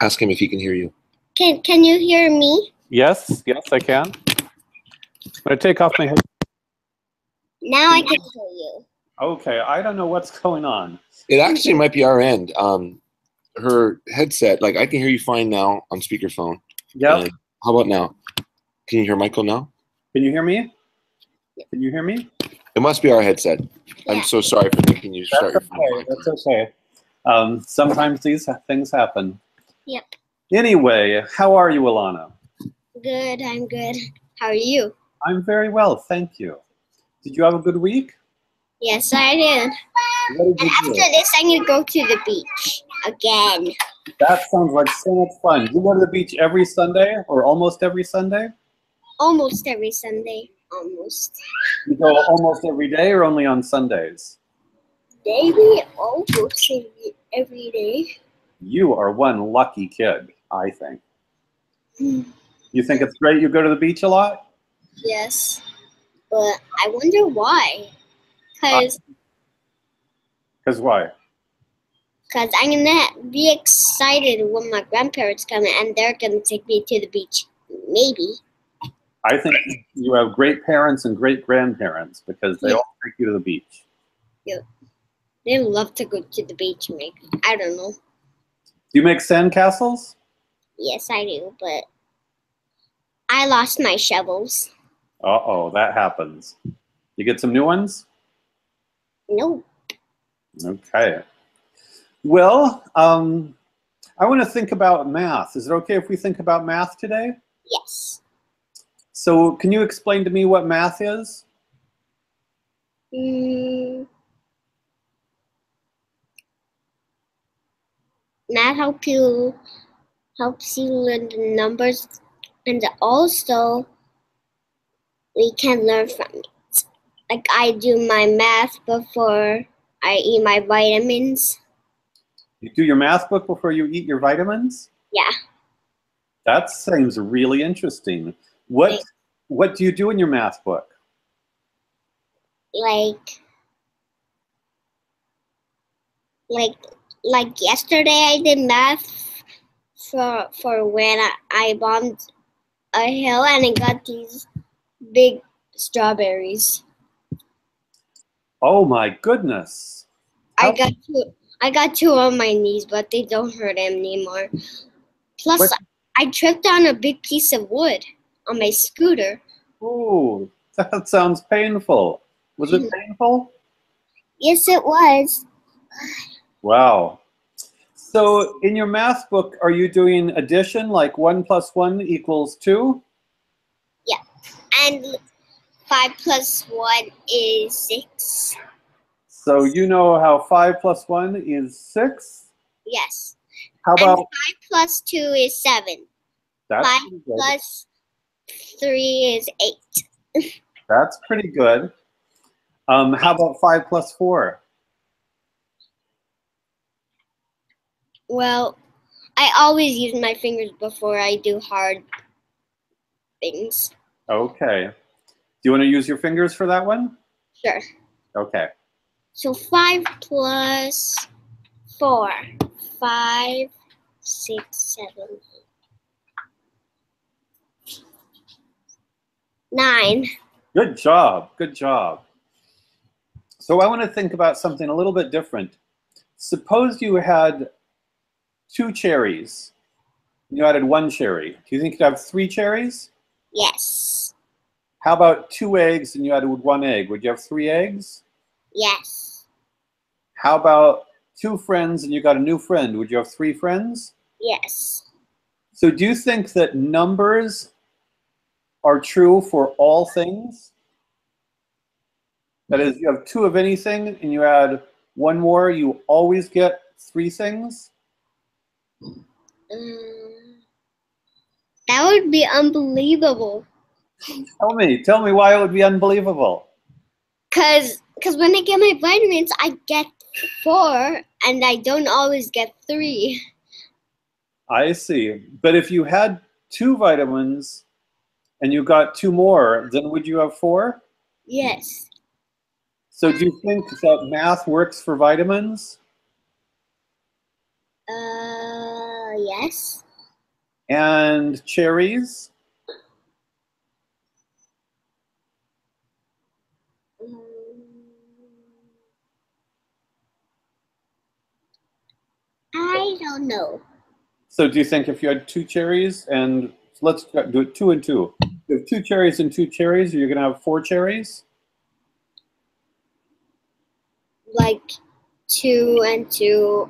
Ask him if he can hear you. Can you hear me? Yes, I can. I'm going to take off my head. Now I can hear you. Okay, I don't know what's going on. It actually might be our end. Her headset, like I can hear you fine now on speakerphone. Yep. How about now? Can you hear Michael now? Can you hear me? Can you hear me? It must be our headset. Yeah. I'm so sorry for making you start your phone. That's okay. Sometimes these things happen. Yep. Anyway, how are you, Alana? Good, I'm good. How are you? I'm very well, thank you. Did you have a good week? Yes, I did. What did And you after do? this, I need to go to the beach again. That sounds like so much fun. Do you go to the beach every Sunday or almost every Sunday? Almost every Sunday. Almost. You go almost every day or only on Sundays? Maybe almost every day. You are one lucky kid, I think. You think it's great you go to the beach a lot? Yes. But I wonder why. Because why? I'm going to be excited when my grandparents come and they're going to take me to the beach. Maybe. I think you have great parents and great grandparents because they all take you to the beach. Yeah. They love to go to the beach, maybe. I don't know. Do you make sandcastles? Yes, I do, but I lost my shovels. Uh-oh, that happens. You get some new ones? Nope. Okay. Well, I want to think about math. Is it okay if we think about math today? Yes. So can you explain to me what math is? Math helps you learn the numbers, and also we can learn from it. Like I do my math before I eat my vitamins. You do your math book before you eat your vitamins? Yeah. That seems really interesting. What do you do in your math book? Like yesterday I did math for when I bombed a hill and I got these big strawberries. Oh my goodness. I got two on my knees, but they don't hurt anymore. Plus, I tripped on a big piece of wood on my scooter. Oh, that sounds painful. Was it painful? Yes, it was. Wow. So in your math book, are you doing addition, like 1 + 1 = 2? Yeah. And 5 + 1 is 6. So you know how 5 + 1 is 6? Yes. How about... And 5 + 2 is 7. That's 5 pretty good. + 3 is 8. That's pretty good. How about 5 + 4? Well, I always use my fingers before I do hard things. Okay. Do you want to use your fingers for that one? Sure. Okay. So 5 + 4. 5, 6, 7, 8. 9. Good job. Good job. So I want to think about something a little bit different. Suppose you had 2 cherries. You added 1 cherry. Do you think you'd have 3 cherries? Yes. How about 2 eggs and you added 1 egg? Would you have 3 eggs? Yes. How about 2 friends and you got a new friend? Would you have 3 friends? Yes. So do you think that numbers are true for all things? That is, you have 2 of anything and you add 1 more, you always get 3 things? That would be unbelievable. Tell me why it would be unbelievable. Cause when I get my vitamins, I get 4, and I don't always get 3. I see. But if you had 2 vitamins and you got 2 more, then would you have 4? Yes. So do you think that math works for vitamins? Yes. And cherries? I don't know. So do you think if you had 2 cherries and let's do it 2 and 2. You have 2 cherries and 2 cherries, you're going to have 4 cherries? Like 2 and 2,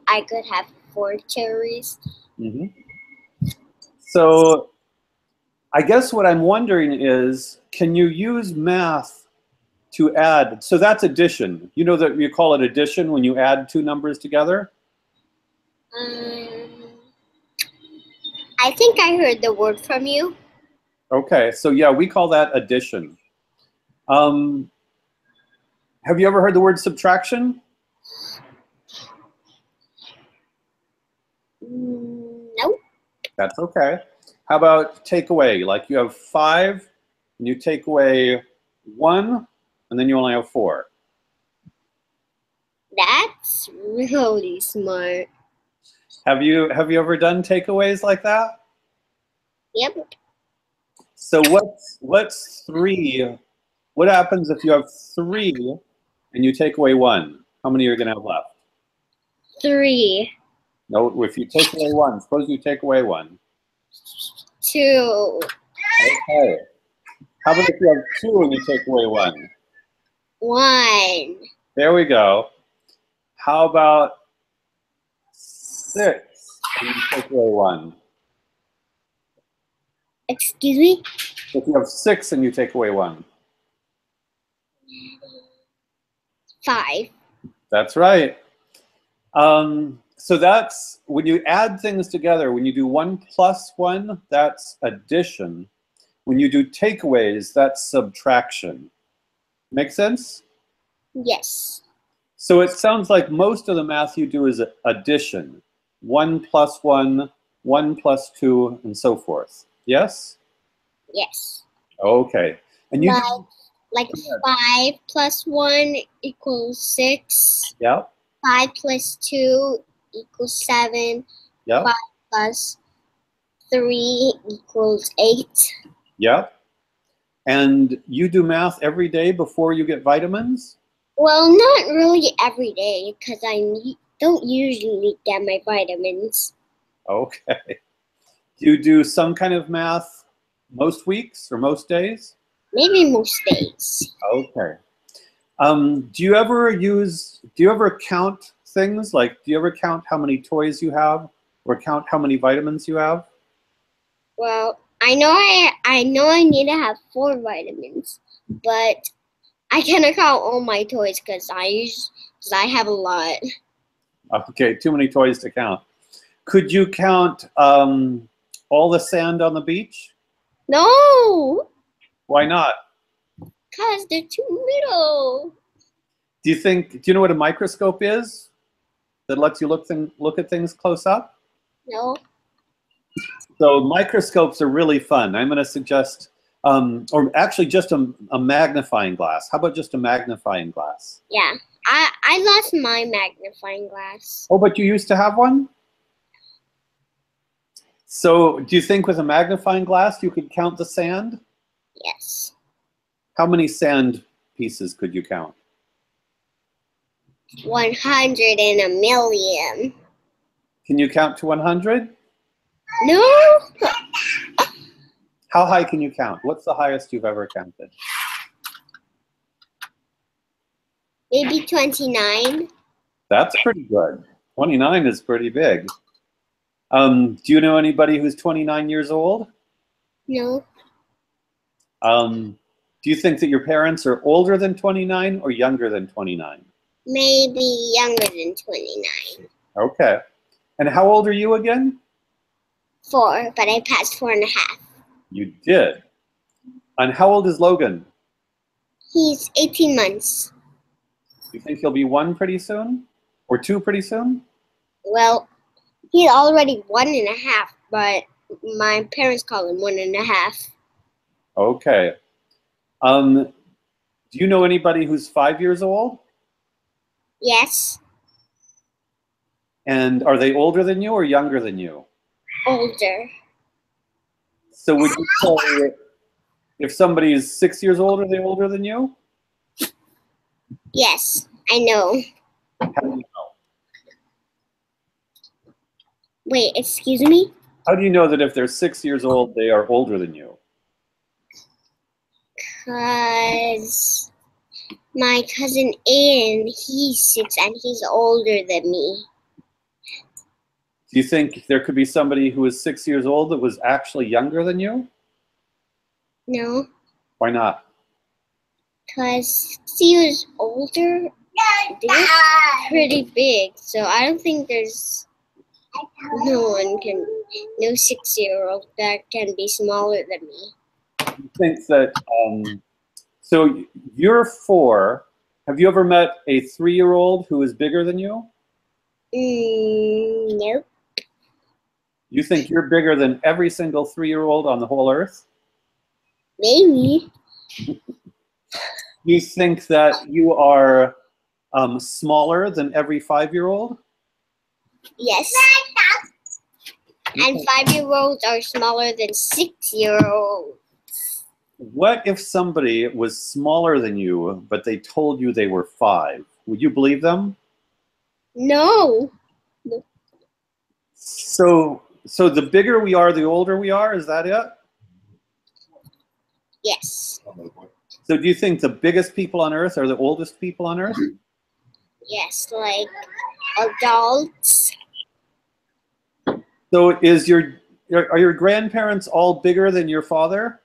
I could have 4 cherries. Mm-hmm. So I guess what I'm wondering is, can you use math to add? So that's addition. You know that you call it addition when you add 2 numbers together? I think I heard the word from you. Okay, so yeah, we call that addition. Have you ever heard the word subtraction? Nope. That's okay. How about take away? Like you have 5, and you take away 1, and then you only have 4. That's really smart. Have you ever done takeaways like that? Yep. So what's 3? What happens if you have 3 and you take away 1? How many are you going to have left? 3. No, if you take away 1, suppose you take away 1. 2. Okay. How about if you have 2 and you take away 1? 1. There we go. How about 6 and you take away 1? Excuse me? If you have 6 and you take away 1. 5. That's right. So that's when you add things together. When you do 1 plus 1, that's addition. When you do takeaways, that's subtraction. Make sense? Yes. So it sounds like most of the math you do is addition. 1 plus 1, 1 plus 2, and so forth. Yes? Yes. Okay. And you Like 5 plus 1 equals 6. yeah, 5 plus 2 equals 7. yeah, 5 plus 3 equals 8. yeah. And you do math every day before you get vitamins? Well, not really every day because don't usually get my vitamins. Okay. Do you do some kind of math most weeks or most days? Maybe most days. Okay. Do you ever count things? Like, do you ever count how many toys you have or count how many vitamins you have? Well, I know I need to have 4 vitamins, but I cannot count all my toys because I have a lot. Okay, too many toys to count. Could you count all the sand on the beach? No, Why not? because they're too little. Do you know what a microscope is that lets you look at things close up? No. So microscopes are really fun. I'm going to suggest, or actually just a magnifying glass. How about just a magnifying glass? Yeah, I lost my magnifying glass. Oh, but you used to have one? So do you think with a magnifying glass you could count the sand? Yes. How many sand pieces could you count? 100 in a million. Can you count to 100? No. How high can you count? What's the highest you've ever counted? Maybe 29. That's pretty good. 29 is pretty big. Do you know anybody who's 29 years old? No. Do you think that your parents are older than 29 or younger than 29? Maybe younger than 29. Okay. And how old are you again? 4, but I passed 4.5. You did. And how old is Logan? He's 18 months. You think he'll be 1 pretty soon? Or 2 pretty soon? Well, he's already 1.5, but my parents call him 1.5. Okay. Do you know anybody who's 5 years old? Yes. And are they older than you or younger than you? Older. So would you say if somebody is 6 years old, are they older than you? Yes, I know. How do you know? Wait, excuse me? How do you know that if they're 6 years old, they are older than you? Because my cousin Aiden, he's 6 and he's older than me. Do you think there could be somebody who is 6 years old that was actually younger than you? No, Why not? because he was older. They're pretty big, so I don't think there's no 6-year-old that can be smaller than me. You think that, so you're 4. Have you ever met a 3-year-old who is bigger than you? Nope. You think you're bigger than every single 3-year-old on the whole earth? Maybe. You think that you are smaller than every 5-year-old? Yes. And 5-year-olds are smaller than 6-year-olds. What if somebody was smaller than you, but they told you they were 5? Would you believe them? No. So the bigger we are, the older we are, is that it? Yes. So do you think the biggest people on earth are the oldest people on earth? Yes, like adults. So are your grandparents all bigger than your father?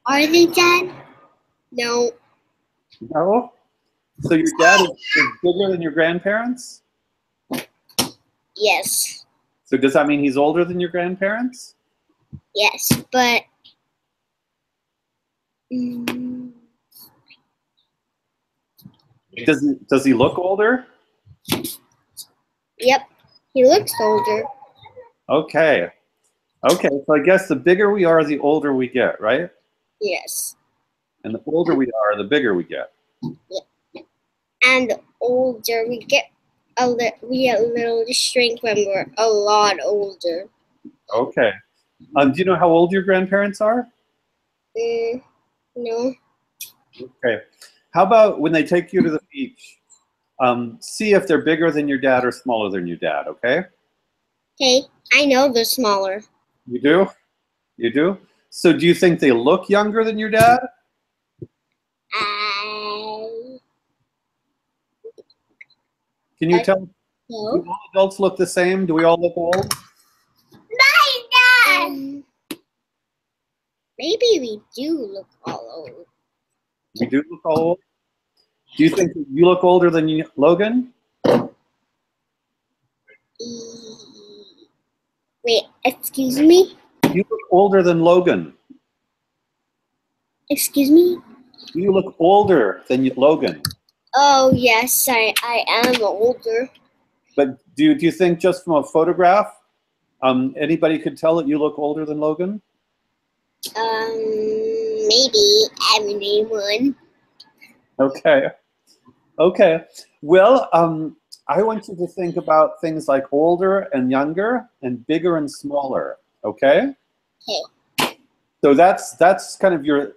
Are they dead? No. No? So your dad is bigger than your grandparents? Yes. So does that mean he's older than your grandparents? Yes, but Does he look older? yep, he looks older. Okay. Okay, so I guess the bigger we are, the older we get, right? Yes. And the older we are, the bigger we get. Yep. And the older we get, we get a little shrink when we're a lot older. Okay. Do you know how old your grandparents are? No. Okay. How about when they take you to the beach, see if they're bigger than your dad or smaller than your dad, okay? Okay, I know they're smaller. You do? You do? So do you think they look younger than your dad? Can you tell? No. Do all adults look the same? Do we all look old? Maybe we do look all old. We do look old? Do you think you look older than Logan? Wait, excuse me? You look older than Logan. Excuse me? You look older than Logan. Oh, yes, I am older. But do you think just from a photograph, anybody could tell that you look older than Logan? Maybe everyone. Okay. Okay. Well, I want you to think about things like older and younger and bigger and smaller. Okay? Okay. So that's kind of your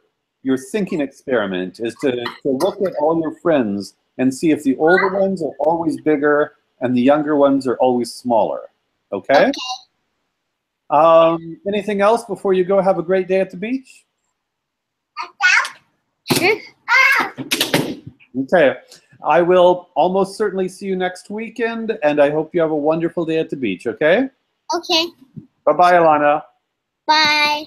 thinking experiment, is to look at all your friends and see if the older ones are always bigger and the younger ones are always smaller. Okay? Anything else before you go have a great day at the beach? Sure. Okay. I will almost certainly see you next weekend, and I hope you have a wonderful day at the beach, okay? Okay. Bye-bye, Alana. Bye.